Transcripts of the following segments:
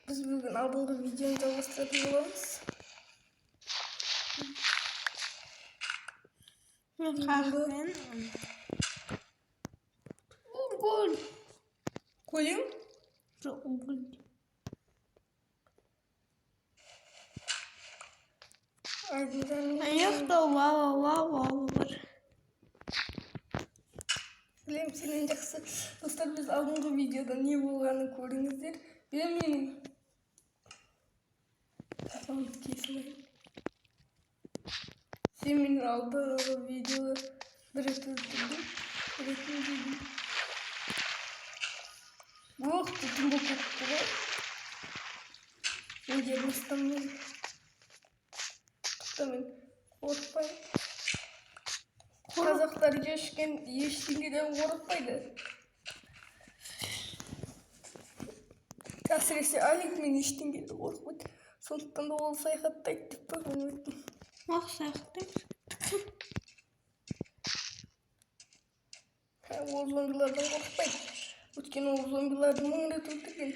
Biz bugün aldığımız videonun devamını bulamız. Kahven. Gol. Koyayım. Gol. Yok da wow var. Bileyim senin жақсы. Dostlar biz aldığımız videoda ne болғанын көріңіздер. Bilemiyorum. Kafamı kesmeyin. Senin aldığım videoda direkt öldürdüm. Direkt öldürdüm. Bu tutun bu kokulu. Ben gelmiştim. Tutamadım. Korkmayın. Қазақтар ештеңеден қорықпайды. Әсіресе Алик мен ештеңеден қорықпайды. Сондықтан да ол саяхаттайды деп қойған. Ақ саяхаттайды. Ол зомбилардан қорықпайды. Өйткені ол зомбиларды мың рет өлтірген.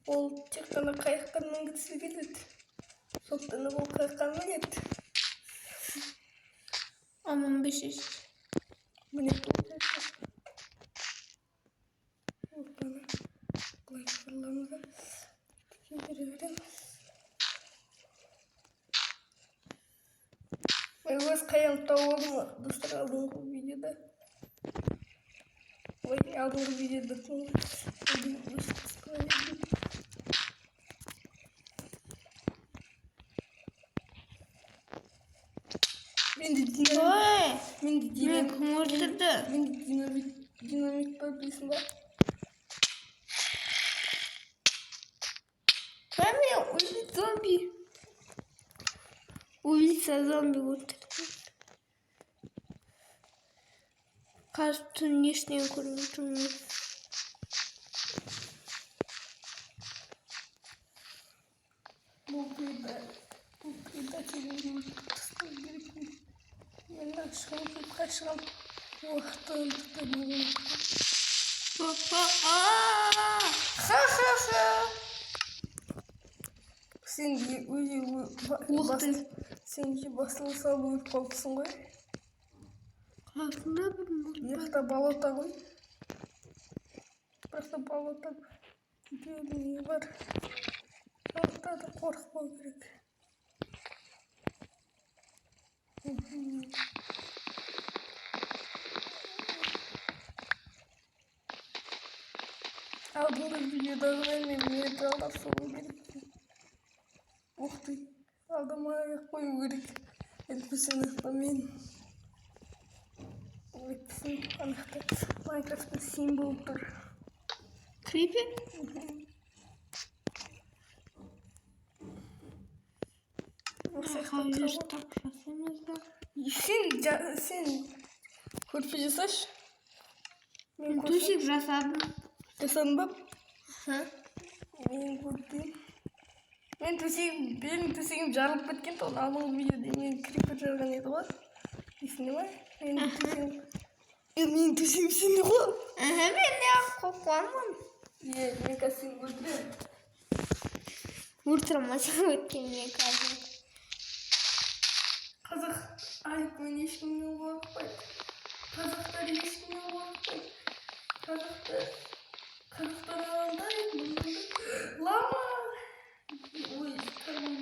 Ол тек қана қайықтан мінгісі келеді. Сондықтан да ол қайыққа мінеді. Aman bir şey. Mine olacak. Bana kolay fırlamada verebilirim. Ben biraz kayıntı oldum. Dostlar aldığım bu videoda. Aldığım bu videoda. Ben de kumurtladı. dinamit var bilsin var. Ben mi zombi? Uyusa zombi kurtardı. Kartun yeşneyi kurmuştum. Bu kıyıda çevirmeyi tutar gerekiyor. Yandan çıkarıp kaçıram. Vaktan tutamıyorum. Ha. Sen de basılı sallayıp kalksın koy. Aslında bir Yakta balota koy. Просто balota gidiyor var. Balota da korkma gerek. Aldığım videoda benim daha sonra gerek. Ухты. Алдым аяқ қою керек. Әлпісін ықтамен. Әлпісін анықта. Майнкрафтың символ тұр. Creepy? Hayır, taklasınızda. Sen көрпе жасашы. Төсек жасадым. Жасадың ба? Мен көрпем. Benim төсегім жарылып кеткен, оны алдыңғы видеода мен крипер жарған еді ғой. Есіңде ме? Менің төсегім сенде ғой. Ben de korkmam. Мен қазір сені өлтіремін. Ультрамасаң өткенге қазір. Қазақ Аликмен ешкімнен қорықпайды. Қазақтар ешкімнен қорықпайды. Қазақтар алаңдайды. Лама! Ой, tamam.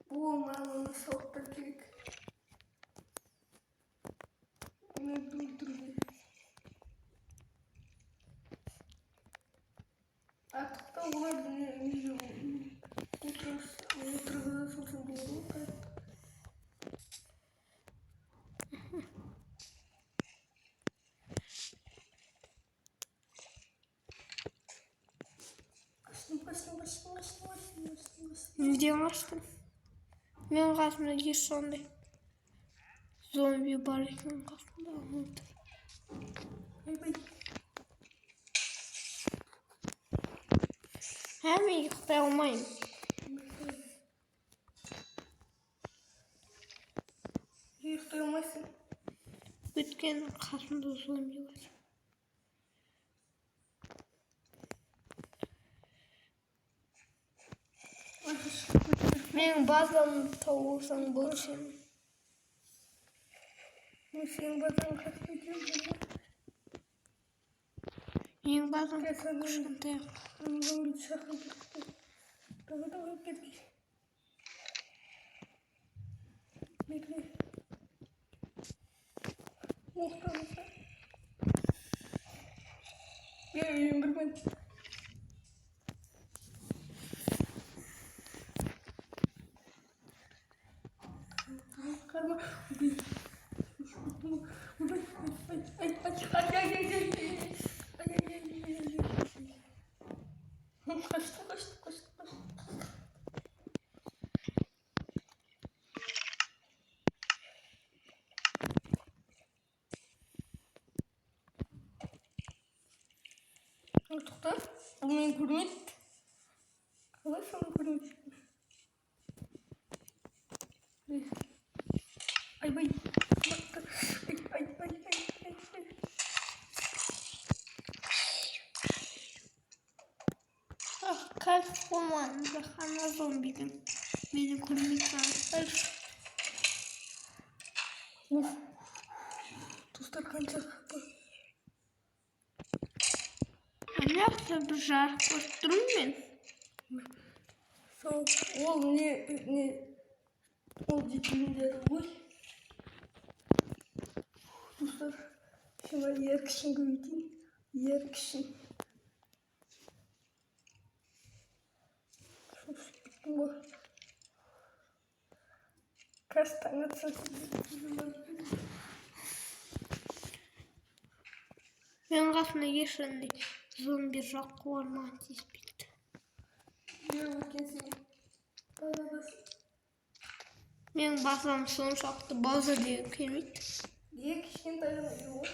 Bu mağazanın sohbet gerek. Onu durdurayım. Artık da olabilir. Oturduğunda sosun doğru. Videomu açtım. Benim karşımda gir sonunda. Zombi var benim karşımda. Hem yıkta olmayın. ұйықтай алмайсың. Өткен қасымда зомби бар. Менің базамды тауысаң бұл сен. Мен сенің базарың қатып өтемін. Менің базам кішкентай. Зомби шақырып кетті. Давай кетті. Bekle. Muhtemelen. Gel ben. Karma. Kaçtı. Тоқта, бұл мені көрмейді. Қалай соны көрмейді? Айбай. Kalp olmanında kana zombinin. Beni kurmayacağım. Dostlar kanca kapı. Ne yaptı bu жарық koşturum ben? Ол не ол жетімдері ғой. Достар, şimdi yer kişini көбейтейін. Yer kişini. Қазір таң атса Мен қасымда ешқандай зомби жоқ орман тиіспейді. Менің басым соншалықты база деген келмейді. Кішкентай ғана ғой.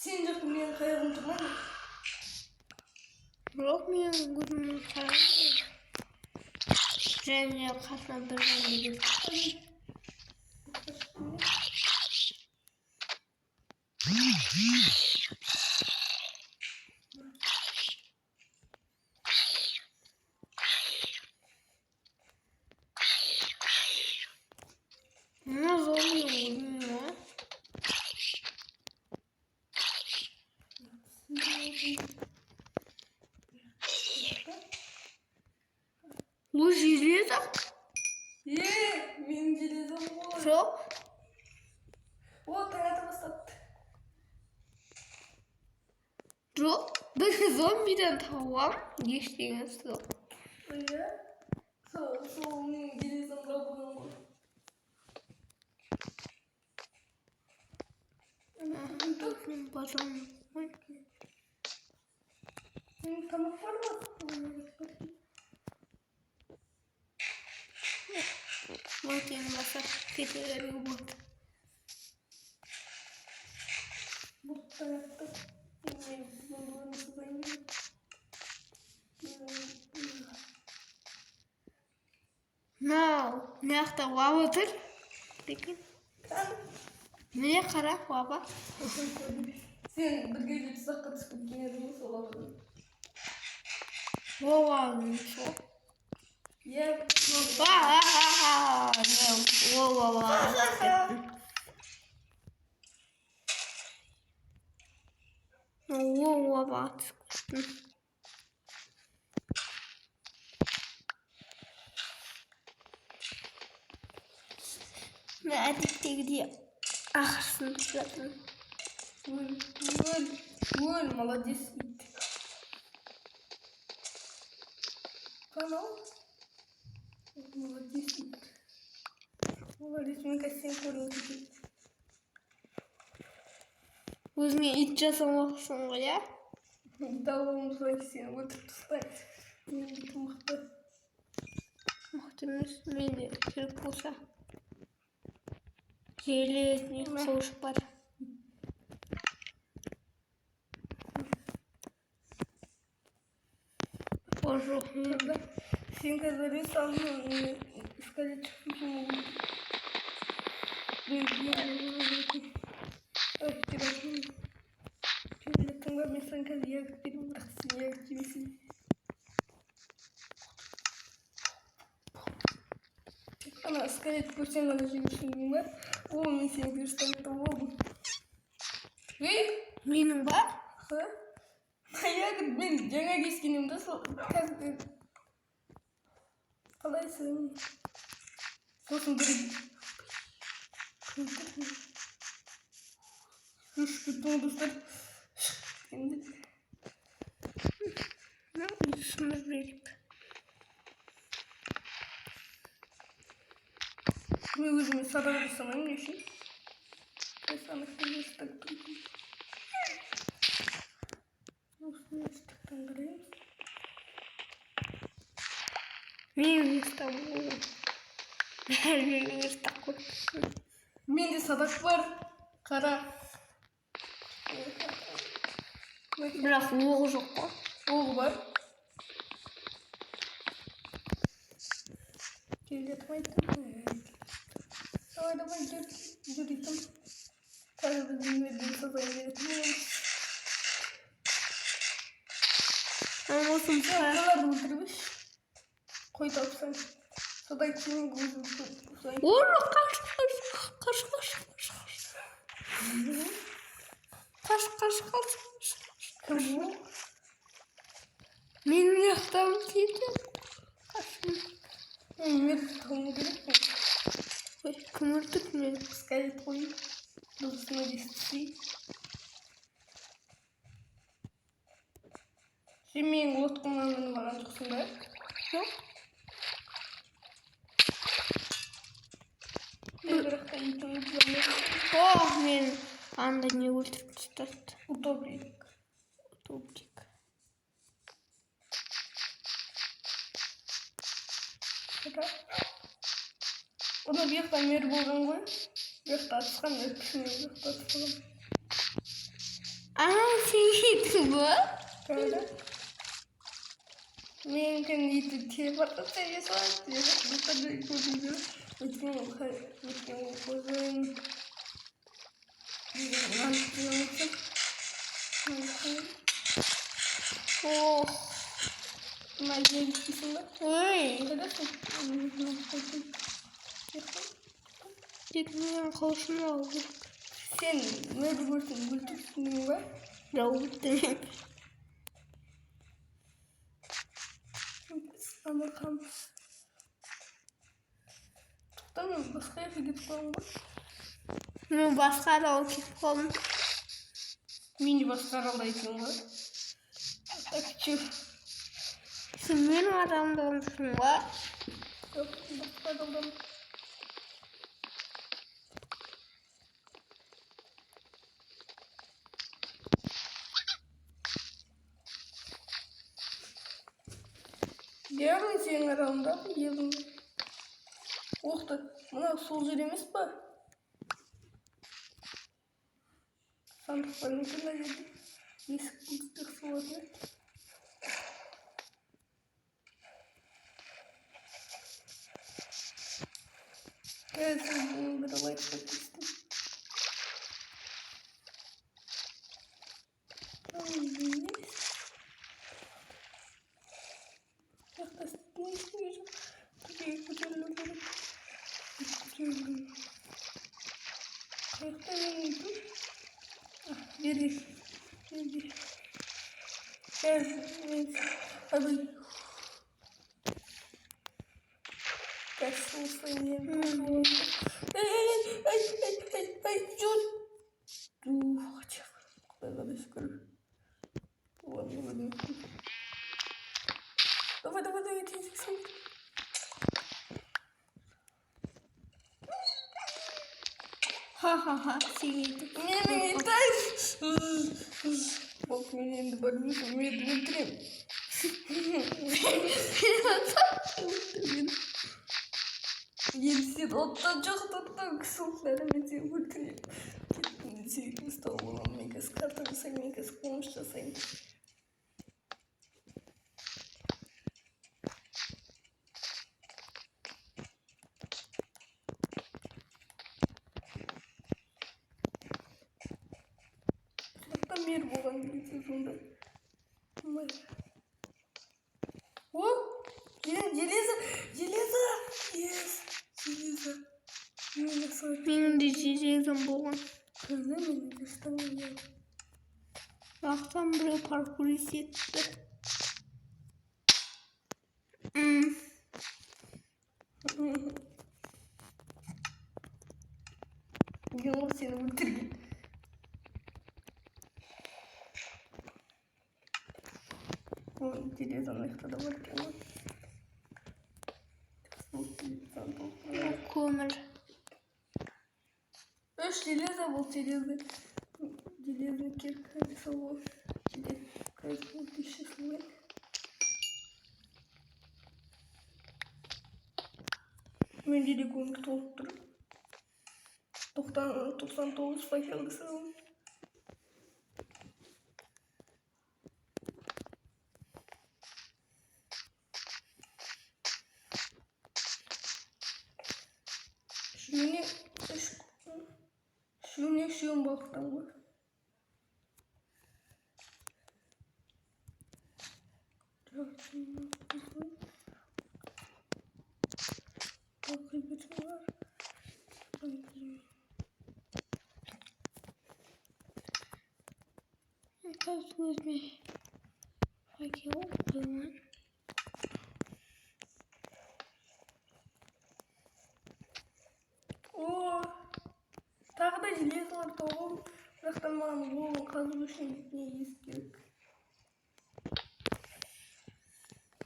Сен жоқтың менің қайығым тұрмайды. Жоқ, менің көзімнің қараңғы. Және қасына бір зомби келді. Ne zombi oluyor? Bu железо? Менің железом ғой. Жоқ. О, таң ата бастапты. Жоқ, бір зомбиден табам, ештеңесі жоқ. Иә? Сол менің железомда болған ғой. Мен базам. Senin tamam var mı? Вот я баса кетелер болды. Бұлтта яқты. Мен бұлдығын сызайын. Нау, мыяқта лава тұр. Міне қара лава. Сен бірге де тұзаққа түсіп кеткен едің ғой сол лавадан. Лаваның сол. Иә. Лава түсіп кеттім. Мен әдеттегідей ақырсын түсірдім. Өл, молодец ит. Канал? Молодец ит. Молодец, мен кәсен көріп кетеді. Өзіңе ит жасамақсың ғой, иә? Далуым солай сені өтіп тастайды. Мен бітім мықты. Мықты емес, менде керек болса. Железный қылыш бар. Ол жоқ, менде. Сен қазір салдың, искали чықпын. Tunggu misalkan dia film beraksinya sih. Ana скорее пусть она живет. О, мы себе что это лобу. Менің бар? Аяғы мен жаңа кескенімді сол қазір қалайсың? Сосын бір үш бүтін достар Шыны беріп. мен өзіме садақ жасамаймын не үшін? Садақ жасап тұрмын. Осыны істіктен қараймыз. Мен ұстап болдым. Бәрі ұстап қойдым. Менде садақ бар. Қара. Бірақ оғы жоқ па? Оғы бар. Келетмайтын. Давай жүрдім. Қазір біздің елден сазай беретін. Olsun. Buralarda oturmuş. Koy tapsan. Sadak kimin gözü tutsan. Oğlum kaç. Kırmızı. Benim yatağım kedi. Emir tavuğu gerek mi? Kımırdık mı? Скайп koy. Dostuna listesi. Şimdi ot kullanmanı bana çıksın da. Yok. Bırak da iyice Oh, men anda не ультра стат. Удобрик. Ona bir yaktan meri bolgan koy. Bir yaktan çıkan öpüşünü bir yaktan çıkalım. Sen bu? Böyle. Mümkün değil. Telefonda seviyesi var. Bu kadar görünüyor. Bütün koyun. Oh. Bunlar gelişmişsinler. Ой. Neredesin? Gitmeyen kalsın aldı. Sen nerede gördün? Gültürsün var. Ravut'tum. Amerikan. Tamam, başka yere gidip kalma. Ben başka da o kip kalın. Mini başka aralayışım var. Hatta küçük. Sen benim adamda olmuşsun var. Yok, başka aralayışım. Diğer mi senin aranda? Yedim. Oh da, buna sol yerimiz var. Sandıkların içinde yedim. Есік суады. Evet, bir olay çekmiştim. Yaklaşık ne istiyorum? Tabii kucağılıyorum. Kucağılıyorum. Kayıkta neydi? Ah, verir. Evet. Hadi. Kaçsın sayın. Ay, Jun. Давай, скоро. Ладно. Давай, иди. Ха-ха-ха, сидит. Не дай. Бог меня не добавил, мне Дмитрий. Елсет оттан жақтырдан кісілері менде өлтіріп кеттім сүйікті ұстау болам мен қазір карта жасаймын мен қазір қылмыс жасаймын. başından beri болған келесі сондай. О, железо. Yes, железо. Менің де железом болған. Көзі мен дұрыстан келген. Бақтан біреу паркур етті. Yılmaz seni öldürgün. O televizyon ayakta var ki ama. Көмір. Öş televizyon bu televizyon. Televizyon kirkadi savun. Televizyon dişi savun. Ben de komik toptur. 99 faydalı savun. Şunu şuyum baktım mı? Kas gözüme. Peki o zaman. Oo, tағы да железолар толып, бірақтан маған ол қазу үшін не керек.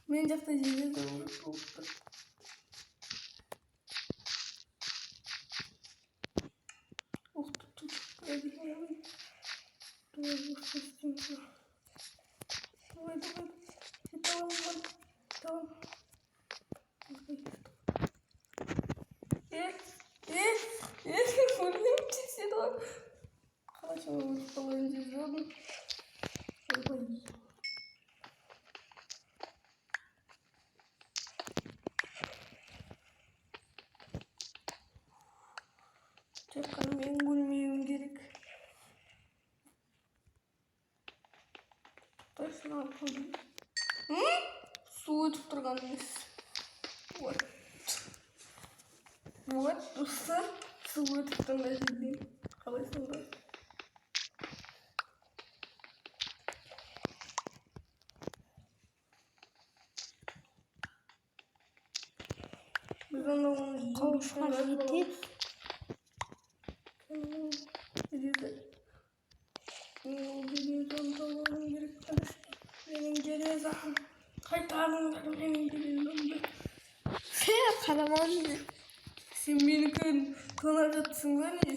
Мен жақта железолар толып тұр. Tekrar ben gülmeyeyim gerek. Taşını yapalım. Su ötüp тұрған емес. Вот, достар, су өтіп тұрған жерден. Қалайсыңдар? Біз оны Қауышқа жетеді. Менің железом. Қайтарыңдар менің железомды. Қараман. Сен менікін тонап жатсың ба не?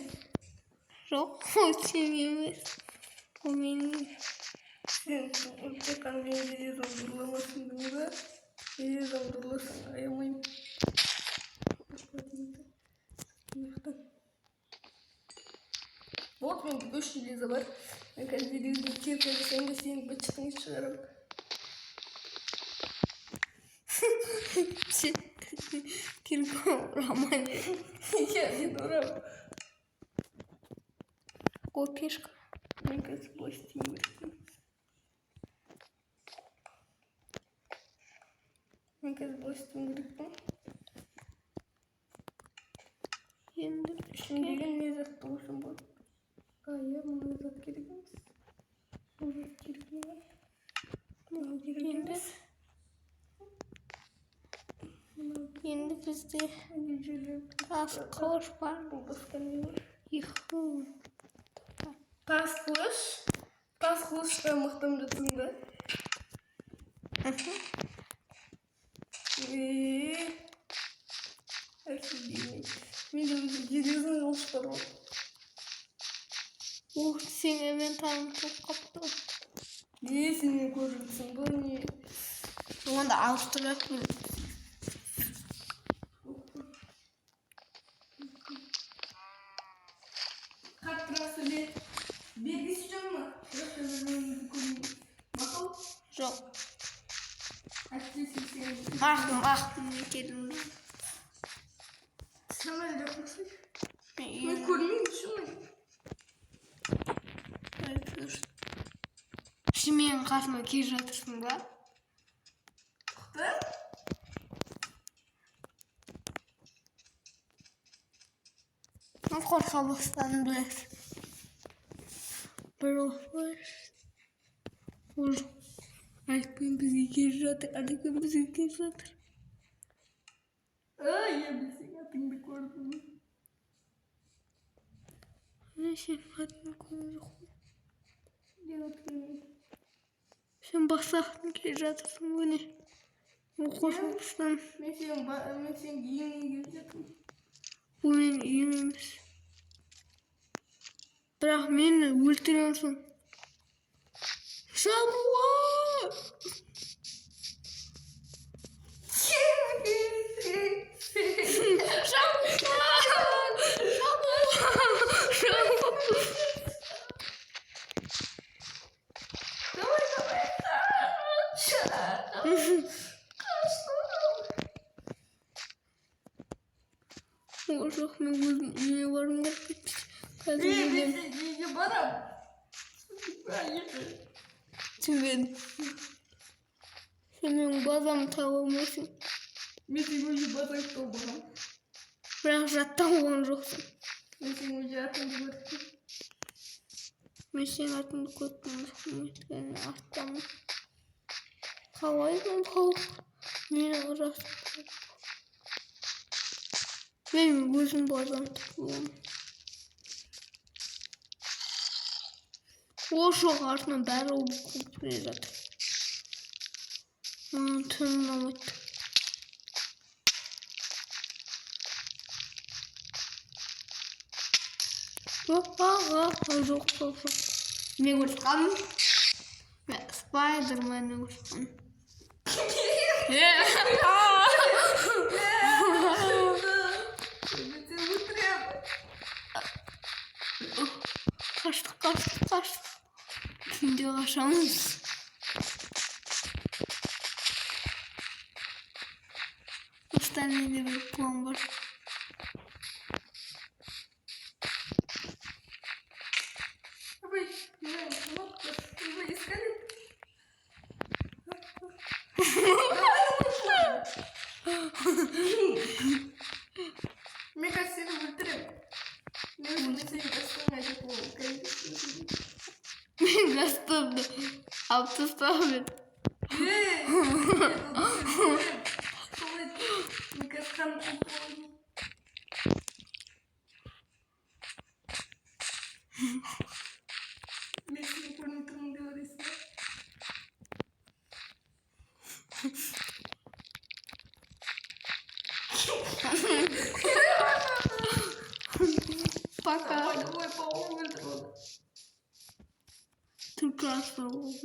Жоқ, ол сен емес. Ол менің. Сен тек қана менің железомды ұрламасыңдың ба? Железомды ұрласаң аямаймын. Вот менде 3 железо бар. Мен қазір железді кирка жасайын да сенің бытшытыңды шығарамын. Кирка ұраман. Я не ұрамын. Ол пешка. Мен қазір былай істейін керекпін. Енді Үшін деген не затты болсын бұл? Иә, мұны зат керек емес. Бұл зат керек емес. Бұл керек емес. енді бізде тас қылыш бар. Бұл басқа не бар? Тас қылыш? Тас қылышқа мақтам жатсың да? Офигеть. Менде өзі железный қылыш бар ғой. Сен инвентарың толып қапты. Сен не көріп жатсың ба не? Онда ауыстырып жатырмын. Қатырасы бергісі жоқ ма? Мақыл? Жоқ. Әйтпесе сен... Мақтым не келдім. Сен әлде қылсың? Мен көрмеймін шын. киіп жатырсың ба? Да? Қорқа бастадым білесің. Бір оқыр. Әліппен бізге келіп жатыр. Ай, я білсең атыңды көрдім. Сен атыңды көрген жоқпын. Мен атыңды. Сен бастақтың келіп жатырсың өне. Қорқыныштан. Мен сен үйіңе келіп жатырмын. Бұл менің үйім емес. Бірақ мені өлтіресің. Шабуыл! Жоқ, мен өзім үйіме барым керек. Қазір Мен үйге барам. Сен менің базамды таба алмайсың. Мен сен үйге базаңды табамын. Бірақ жаттауған жоқсың. Мен сен үйге атыңды көрдім. Мен сен атыңды көрдім жоқпын. Өйткені аттамын. Қалай бұл тауық? Мені ұрасың. Мен өзім базамды табамын. Ол жоқ артынан бәрі қуып келе жатыр. Маған түн ұнамайды. Жоқ. Мен ұрысқаным. Мен Спайдерменнен ұрысқаным. Қаштық. Түнде қашамыз. Осыдан менде бір план бар. Вы искали? Мне кажется, это ультра. Мне кажется, это Мен гастырды. Алып тастамын. Пока. Только осталось.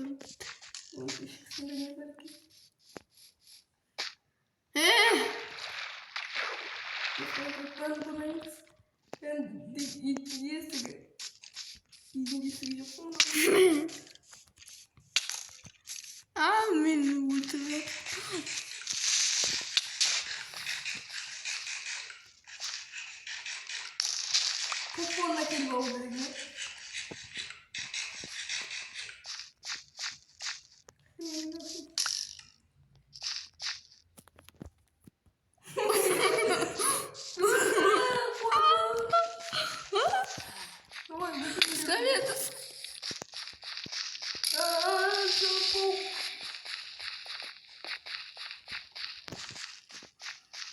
Мен өлтірді. Купон келіп алу керек.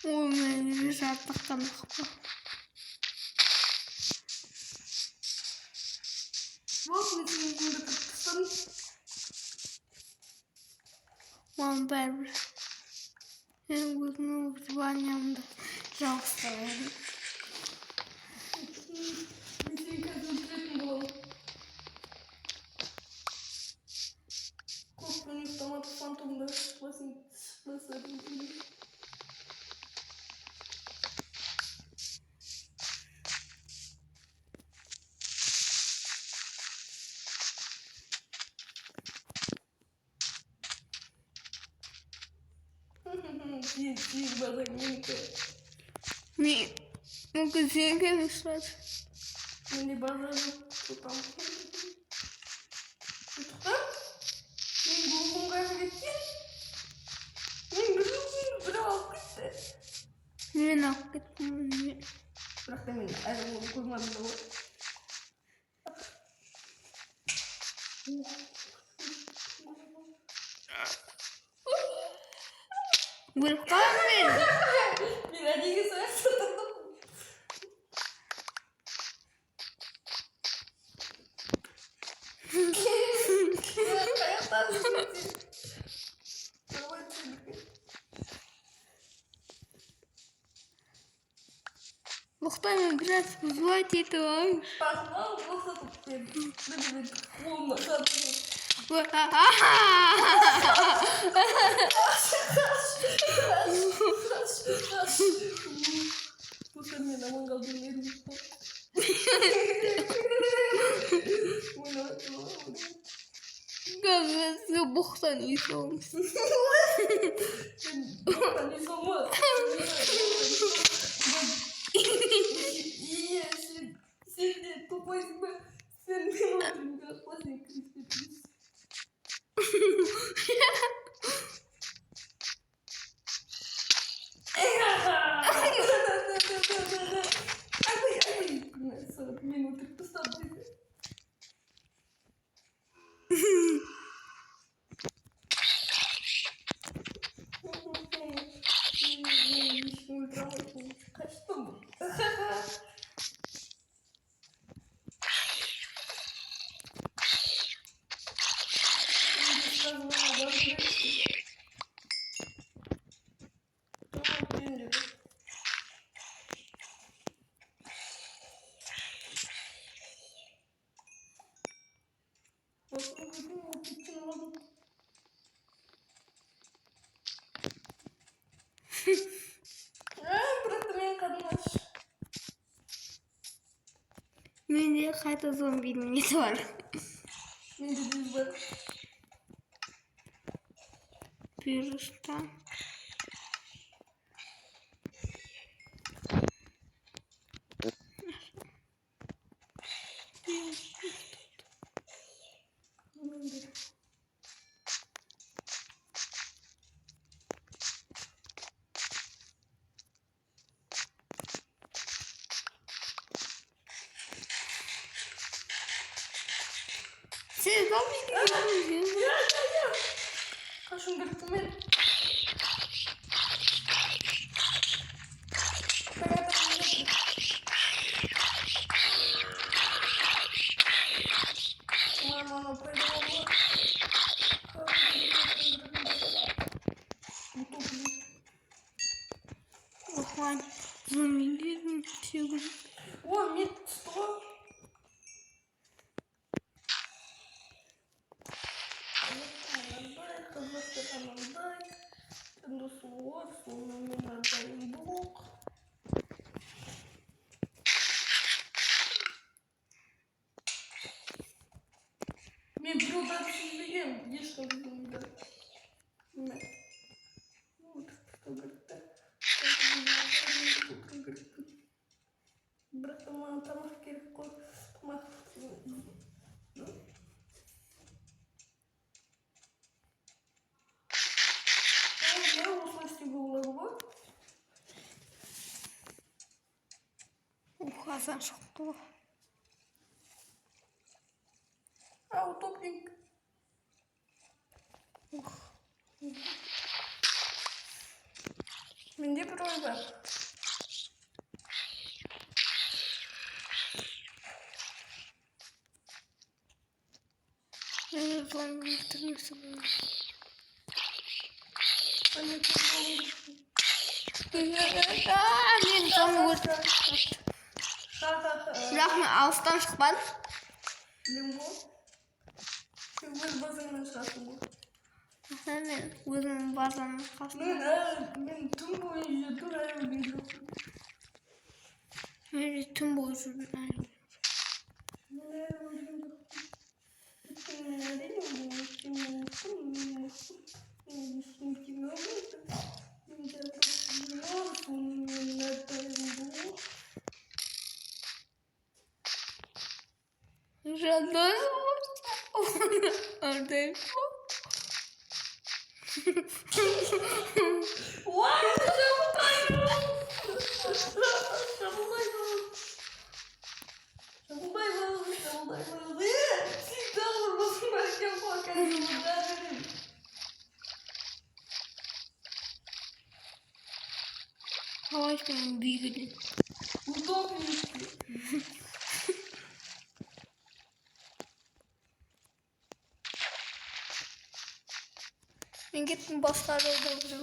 Ой, мен жаттықтан қапа. Вот, мен сенің күнді тұттым. Маған бәрібір. Мен өзімнің выживаниямды жалғастырайын. Мен сені қазір өлтіретін боламын. Қорықпен ұйықтамады фантомды шықпасын. Сен базаң менікі. Мүмкін сенікі емес шығар. Менде база жоқ. Тұтам. Тұтам? Мен bırakıp gittin. Ben bırak gitti. Ben hak ettim. Bırak demeyin. Ayrı kurmadım da o. Bırakar mı? Bir acıyı sonra satıldım. Hayatlar bitti. Muhtemelen biraz buzluğa teti varmış. Bak ne oldu? Nasıl tutuyorum? Ne bileyim. Kolumla satıldım. Bu senin aman kaldığın yeri unutma. Gözü boktan iyisi olmuş. Boktan iyisi olmaz. İyi ya sen de topayız mı? Sen benim oturayım biraz basayım krispetiniz. Sonra beni oturup ıslatmayın. Kaçtım. Bıraktım ya kadınlar. Bence kayda zombinin yeti var. Ne dediniz bana? Virüsten. Siz zombi gidiyorsunuz. Ya. Kaşım bıraktım beni. Охлань. Зомби чего? О, нет, что? Мен біреуді түсінбеген ешқандай да. Бірақ та маған тамақ керек қой. Тамақ. Я осылай істеуге болады ғой. Ухазан шықты. Утопник. Менде бір ой бар. Зомби түрмесі болды. Мен зомби өртіп. Бірақ мен алыстан шықпадым. Лимон. Сен өз базыңнан шығасың ғой. Мен өзімнің базамның қасында. Мен түн бойы жүрдім, әлі білген жоқпын. Мен түн бойы жүрдім, әлі білген жоқпын. Мен әлі білген жоқпын. Өйткені мен әрине білген жоқпын. Мен ешкім тиме алмайды. Мен жазып жүрмін, сонымен әрдайым бұл. Жандос ордайым. Vay Şamundayım. Şamundayım. Siz de vurmasın belki korkarım. Savaş benim büyüdü. Bu da büyük. Ben gittim bastarda öldürdüm.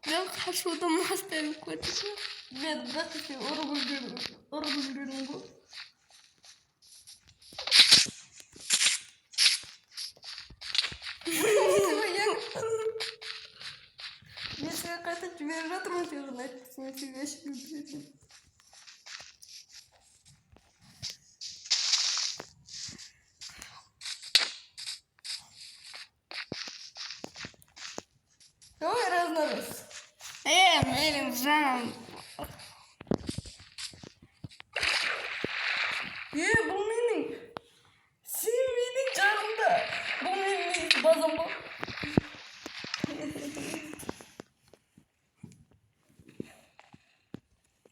Ben kaçıyordum master'ı koydum. Ben de işte orada görüyorum. Если какая-то тебе ретро-наверное, эти вещи любите. Давай разнорос. Elim canım. Bu benim. Senin benim canımda. Bu benim bazım bu.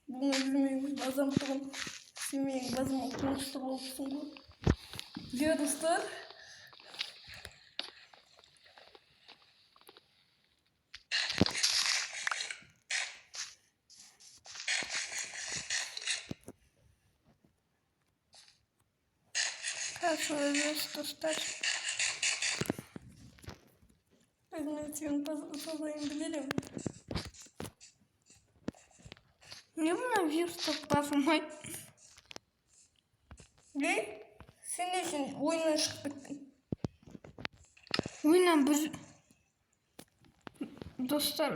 Bu benim bazım bu. Senin bazım okumuştur olsun bu. Ya dostlar. Karşılıyoruz dostlar. Özümün fazlayım bilirim. Niye buna virüs toplasın? Ne? Senin için oyuna çıktık. Oyuna biz... Dostlar